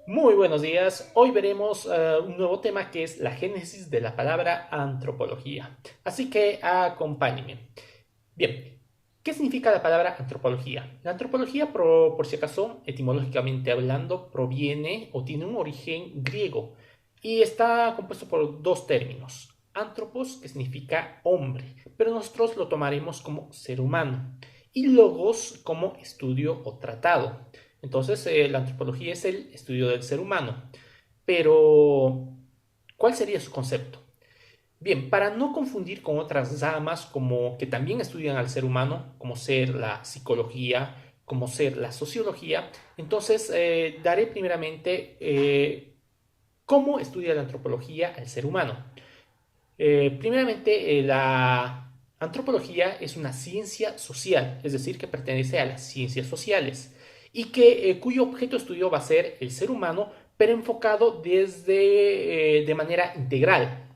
Muy buenos días. Hoy veremos un nuevo tema que es la génesis de la palabra antropología. Así que acompáñenme. Bien, ¿qué significa la palabra antropología? La antropología, por si acaso, etimológicamente hablando, proviene o tiene un origen griego y está compuesto por dos términos. Antropos, que significa hombre, pero nosotros lo tomaremos como ser humano, y logos como estudio o tratado. Entonces, la antropología es el estudio del ser humano. Pero, ¿cuál sería su concepto? Bien, para no confundir con otras ramas como que también estudian al ser humano, como ser la psicología, como ser la sociología, entonces daré primeramente cómo estudia la antropología al ser humano. Primeramente, la antropología es una ciencia social, es decir, que pertenece a las ciencias sociales y cuyo objeto de estudio va a ser el ser humano, pero enfocado de manera integral.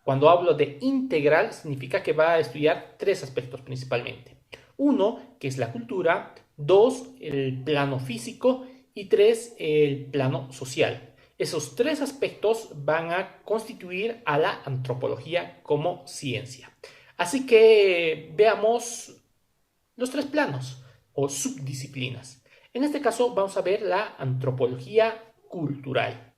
Cuando hablo de integral, significa que va a estudiar tres aspectos principalmente. Uno, que es la cultura; dos, el plano físico; y tres, el plano social. Esos tres aspectos van a constituir a la antropología como ciencia. Así que veamos los tres planos o subdisciplinas. En este caso vamos a ver la antropología cultural.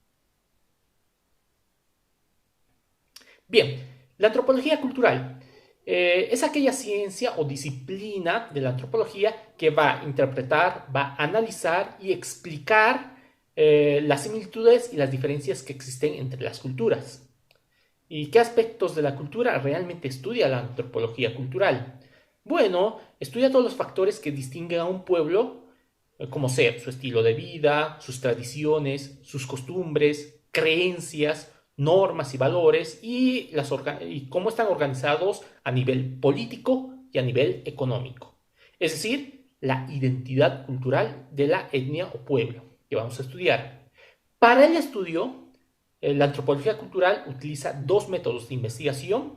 Bien, la antropología cultural es aquella ciencia o disciplina de la antropología que va a interpretar, va a analizar y explicar las similitudes y las diferencias que existen entre las culturas. ¿Y qué aspectos de la cultura realmente estudia la antropología cultural? Bueno, estudia todos los factores que distinguen a un pueblo, como ser su estilo de vida, sus tradiciones, sus costumbres, creencias, normas y valores, y cómo están organizados a nivel político y a nivel económico. Es decir, la identidad cultural de la etnia o pueblo que vamos a estudiar. Para el estudio, la antropología cultural utiliza dos métodos de investigación.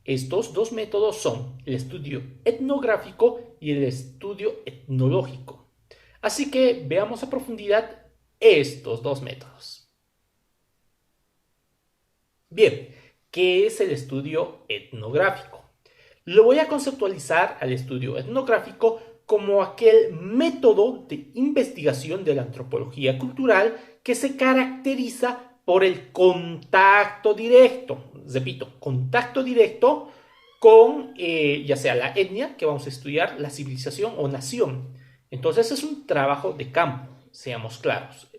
Estos dos métodos son el estudio etnográfico y el estudio etnológico. Así que veamos a profundidad estos dos métodos. Bien, ¿qué es el estudio etnográfico? Lo voy a conceptualizar al estudio etnográfico como aquel método de investigación de la antropología cultural que se caracteriza por el contacto directo, repito, contacto directo con ya sea la etnia que vamos a estudiar, la civilización o nación. Entonces es un trabajo de campo, seamos claros.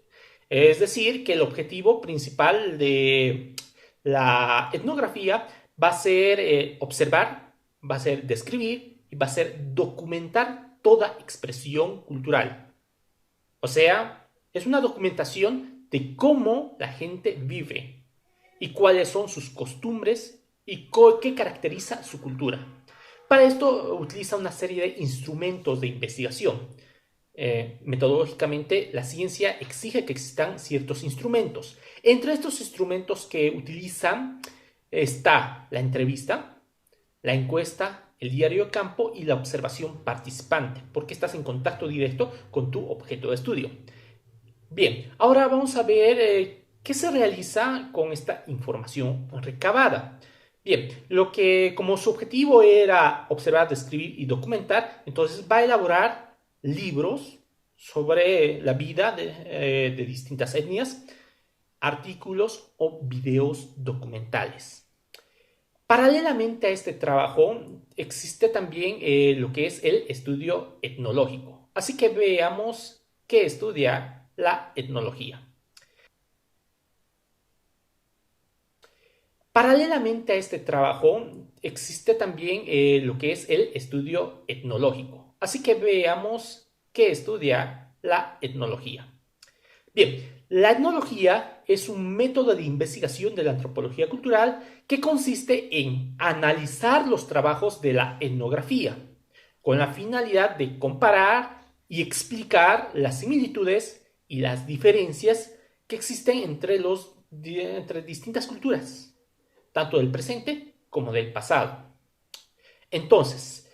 Es decir, que el objetivo principal de la etnografía va a ser observar, va a ser describir y va a ser documentar toda expresión cultural. O sea, es una documentación de cómo la gente vive y cuáles son sus costumbres y qué caracteriza su cultura. Para esto utiliza una serie de instrumentos de investigación. Metodológicamente, la ciencia exige que existan ciertos instrumentos. Entre estos instrumentos que utilizan está la entrevista, la encuesta, el diario de campo y la observación participante, porque estás en contacto directo con tu objeto de estudio. Bien, ahora vamos a ver qué se realiza con esta información recabada. Bien, lo que como su objetivo era observar, describir y documentar, entonces va a elaborar libros sobre la vida de distintas etnias, artículos o videos documentales. Paralelamente a este trabajo, existe también lo que es el estudio etnológico. Así que veamos qué estudia la etnología. Paralelamente a este trabajo, existe también lo que es el estudio etnológico. Así que veamos qué estudia la etnología. Bien, la etnología es un método de investigación de la antropología cultural que consiste en analizar los trabajos de la etnografía con la finalidad de comparar y explicar las similitudes y las diferencias que existen entre distintas culturas, tanto del presente como del pasado. Entonces,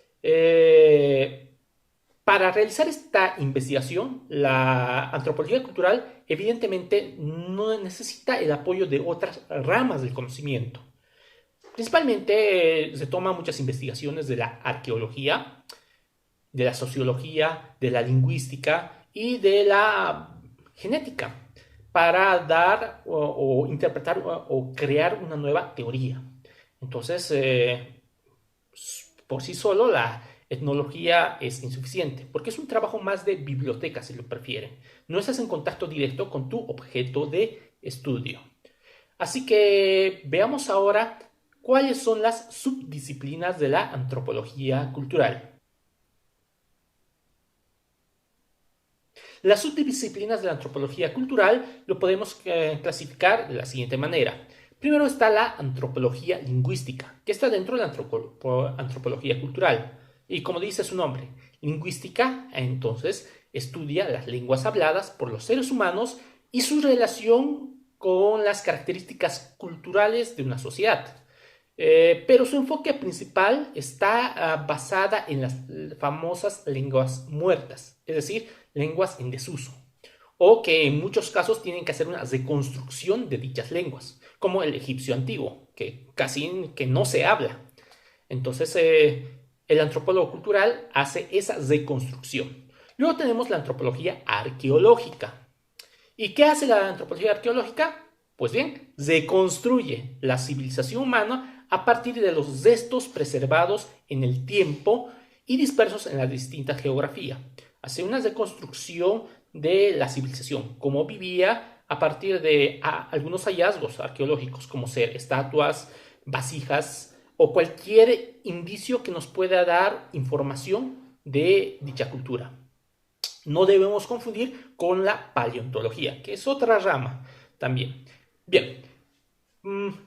Para realizar esta investigación, la antropología cultural evidentemente no necesita el apoyo de otras ramas del conocimiento. Principalmente se toman muchas investigaciones de la arqueología, de la sociología, de la lingüística y de la genética para dar o interpretar o crear una nueva teoría. Entonces, por sí solo la etnología es insuficiente, porque es un trabajo más de biblioteca, si lo prefieren. No estás en contacto directo con tu objeto de estudio. Así que veamos ahora cuáles son las subdisciplinas de la antropología cultural. Las subdisciplinas de la antropología cultural lo podemos clasificar de la siguiente manera. Primero está la antropología lingüística, que está dentro de la antropología cultural. Y como dice su nombre, lingüística, entonces, estudia las lenguas habladas por los seres humanos y su relación con las características culturales de una sociedad. Pero su enfoque principal está basada en las famosas lenguas muertas, es decir, lenguas en desuso, o que en muchos casos tienen que hacer una reconstrucción de dichas lenguas, como el egipcio antiguo, que casi que no se habla. Entonces, el antropólogo cultural hace esa reconstrucción. Luego tenemos la antropología arqueológica. ¿Y qué hace la antropología arqueológica? Pues bien, reconstruye la civilización humana a partir de los restos preservados en el tiempo y dispersos en la distinta geografía. Hace una reconstrucción de la civilización, cómo vivía a partir de algunos hallazgos arqueológicos, como ser estatuas, vasijas o cualquier indicio que nos pueda dar información de dicha cultura. No debemos confundir con la paleontología, que es otra rama también. Bien,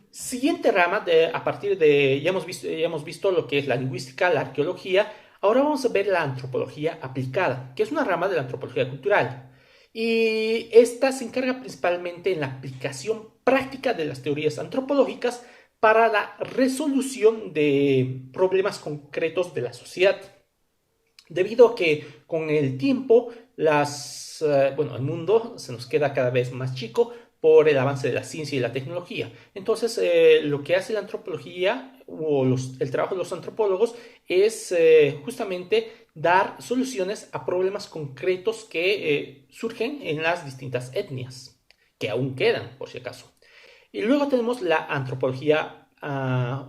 siguiente rama, a partir de, ya hemos visto lo que es la lingüística, la arqueología. Ahora vamos a ver la antropología aplicada, que es una rama de la antropología cultural. Y esta se encarga principalmente en la aplicación práctica de las teorías antropológicas para la resolución de problemas concretos de la sociedad. Debido a que con el tiempo el mundo se nos queda cada vez más chico por el avance de la ciencia y la tecnología. Entonces, lo que hace la antropología o el trabajo de los antropólogos es justamente dar soluciones a problemas concretos que surgen en las distintas etnias, que aún quedan, por si acaso. Y luego tenemos la antropología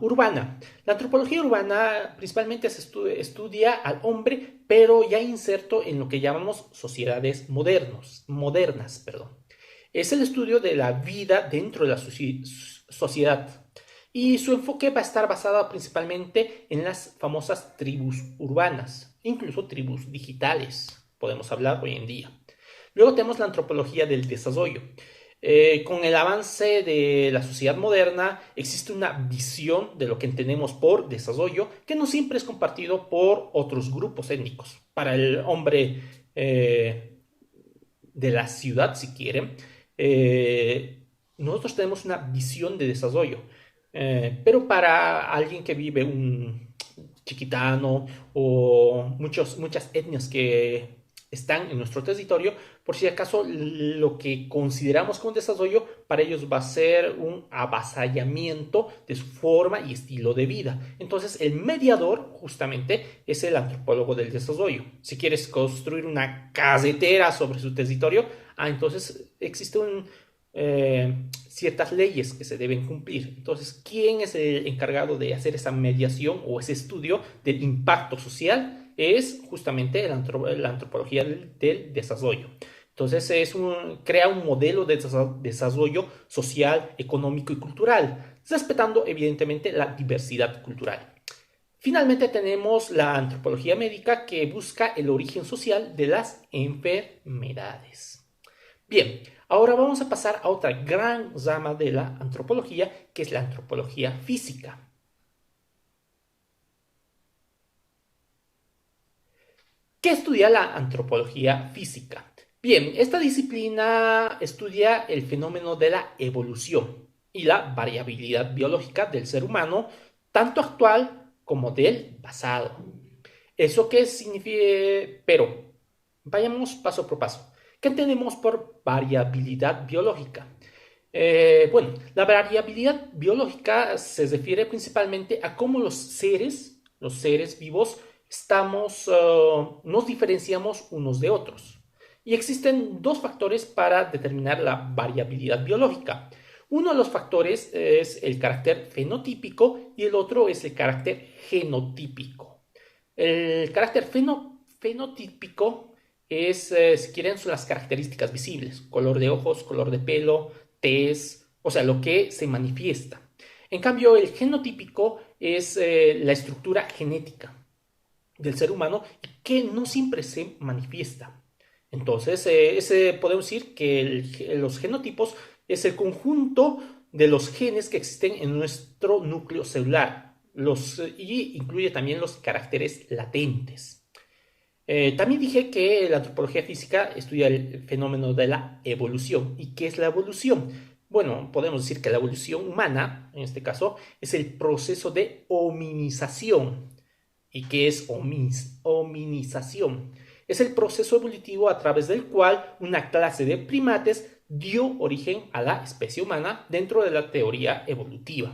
urbana. La antropología urbana principalmente se estudia al hombre, pero ya inserto en lo que llamamos sociedades modernas, perdón. Es el estudio de la vida dentro de la sociedad. Y su enfoque va a estar basado principalmente en las famosas tribus urbanas, incluso tribus digitales, podemos hablar hoy en día. Luego tenemos la antropología del desarrollo. Con el avance de la sociedad moderna existe una visión de lo que entendemos por desarrollo que no siempre es compartido por otros grupos étnicos. Para el hombre de la ciudad, si quieren, nosotros tenemos una visión de desarrollo, pero para alguien que vive un chiquitano o muchas etnias que están en nuestro territorio, por si acaso lo que consideramos como desarrollo para ellos va a ser un avasallamiento de su forma y estilo de vida. Entonces el mediador justamente es el antropólogo del desarrollo. Si quieres construir una carretera sobre su territorio, entonces existen ciertas leyes que se deben cumplir. Entonces, ¿quién es el encargado de hacer esa mediación o ese estudio del impacto social? Es justamente la antropología del desarrollo. Entonces crea un modelo de desarrollo social, económico y cultural, respetando evidentemente la diversidad cultural. Finalmente tenemos la antropología médica, que busca el origen social de las enfermedades. Bien, ahora vamos a pasar a otra gran rama de la antropología, que es la antropología física. ¿Qué estudia la antropología física? Bien, esta disciplina estudia el fenómeno de la evolución y la variabilidad biológica del ser humano, tanto actual como del pasado. ¿Eso qué significa? Pero vayamos paso por paso. ¿Qué entendemos por variabilidad biológica? Bueno, la variabilidad biológica se refiere principalmente a cómo los seres vivos, nos diferenciamos unos de otros. Y existen dos factores para determinar la variabilidad biológica. Uno de los factores es el carácter fenotípico y el otro es el carácter genotípico. El carácter fenotípico es, si quieren, son las características visibles: color de ojos, color de pelo, tez, o sea, lo que se manifiesta. En cambio, el genotípico es la estructura genética del ser humano y que no siempre se manifiesta. Entonces, podemos decir que los genotipos es el conjunto de los genes que existen en nuestro núcleo celular, y incluye también los caracteres latentes. También dije que la antropología física estudia el fenómeno de la evolución. ¿Y qué es la evolución? Bueno, podemos decir que la evolución humana, en este caso, es el proceso de hominización. ¿Y qué es hominización? Es el proceso evolutivo a través del cual una clase de primates dio origen a la especie humana dentro de la teoría evolutiva.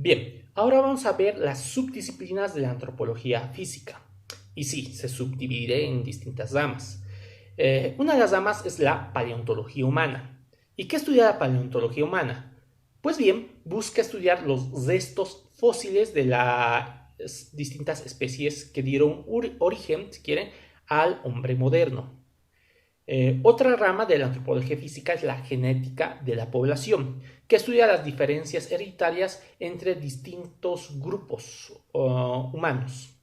Bien, ahora vamos a ver las subdisciplinas de la antropología física. Y sí, se subdivide en distintas ramas. Una de las ramas es la paleontología humana. ¿Y qué estudia la paleontología humana? Pues bien, busca estudiar los restos fósiles de las distintas especies que dieron origen, si quieren, al hombre moderno. Otra rama de la antropología física es la genética de la población, que estudia las diferencias hereditarias entre distintos grupos humanos.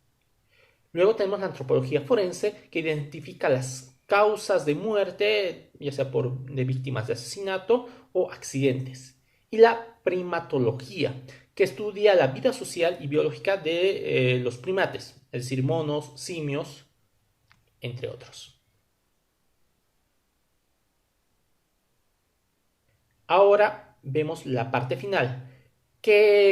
Luego tenemos la antropología forense, que identifica las causas de muerte, ya sea de víctimas de asesinato o accidentes. Y la primatología, que estudia la vida social y biológica de los primates, es decir, monos, simios, entre otros. Ahora vemos la parte final.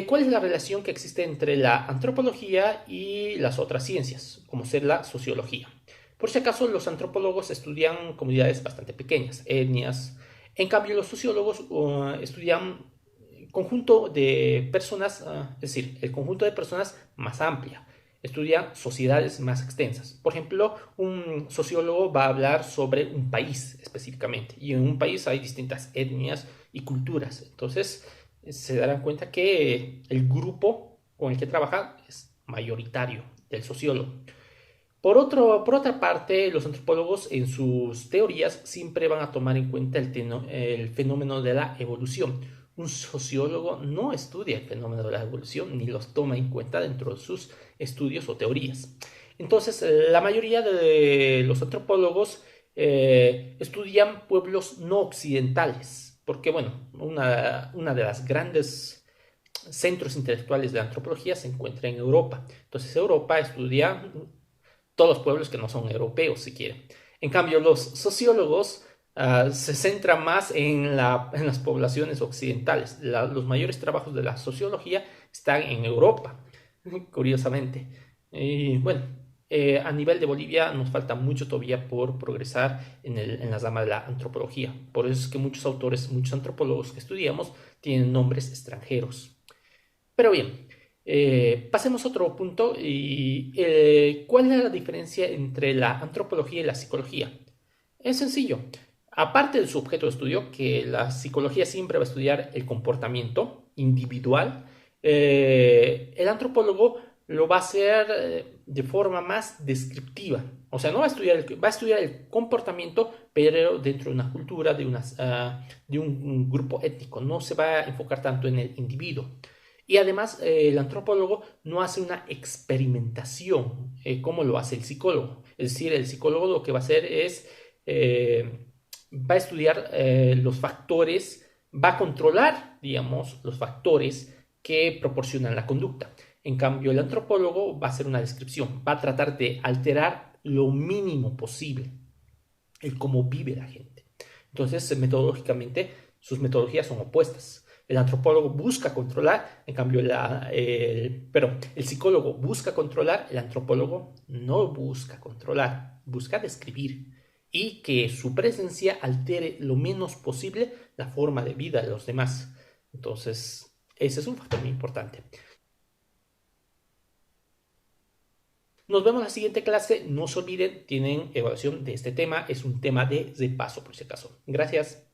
¿Cuál es la relación que existe entre la antropología y las otras ciencias, como ser la sociología? Por si acaso, los antropólogos estudian comunidades bastante pequeñas, etnias. En cambio, los sociólogos estudian conjunto de personas, es decir, el conjunto de personas más amplia. Estudian sociedades más extensas. Por ejemplo, un sociólogo va a hablar sobre un país específicamente, y en un país hay distintas etnias y culturas. Entonces, se darán cuenta que el grupo con el que trabaja es mayoritario del sociólogo. Por otra parte, los antropólogos en sus teorías siempre van a tomar en cuenta el fenómeno de la evolución. Un sociólogo no estudia el fenómeno de la evolución ni los toma en cuenta dentro de sus estudios o teorías. Entonces, la mayoría de los antropólogos estudian pueblos no occidentales, porque, bueno, una de las grandes centros intelectuales de la antropología se encuentra en Europa. Entonces, Europa estudia todos los pueblos que no son europeos, si quieren. En cambio, los sociólogos se centran más en las poblaciones occidentales. Los mayores trabajos de la sociología están en Europa, curiosamente. Y bueno, a nivel de Bolivia nos falta mucho todavía por progresar en la rama de la antropología. Por eso es que muchos autores, muchos antropólogos que estudiamos tienen nombres extranjeros. Pero bien, pasemos a otro punto. ¿Cuál es la diferencia entre la antropología y la psicología? Es sencillo. Aparte de su objeto de estudio, que la psicología siempre va a estudiar el comportamiento individual, el antropólogo lo va a hacer de forma más descriptiva. O sea, no va a estudiar va a estudiar el comportamiento, pero dentro de una cultura, de un grupo étnico. No se va a enfocar tanto en el individuo. Y además, el antropólogo no hace una experimentación como lo hace el psicólogo. Es decir, el psicólogo lo que va a hacer es, va a estudiar los factores, va a controlar, digamos, los factores que proporcionan la conducta. En cambio, el antropólogo va a hacer una descripción, va a tratar de alterar lo mínimo posible el cómo vive la gente. Entonces, metodológicamente, sus metodologías son opuestas. El antropólogo busca controlar, en cambio, pero el psicólogo busca controlar, el antropólogo no busca controlar, busca describir y que su presencia altere lo menos posible la forma de vida de los demás. Entonces, ese es un factor muy importante. Nos vemos en la siguiente clase. No se olviden, tienen evaluación de este tema. Es un tema de repaso, por si acaso. Gracias.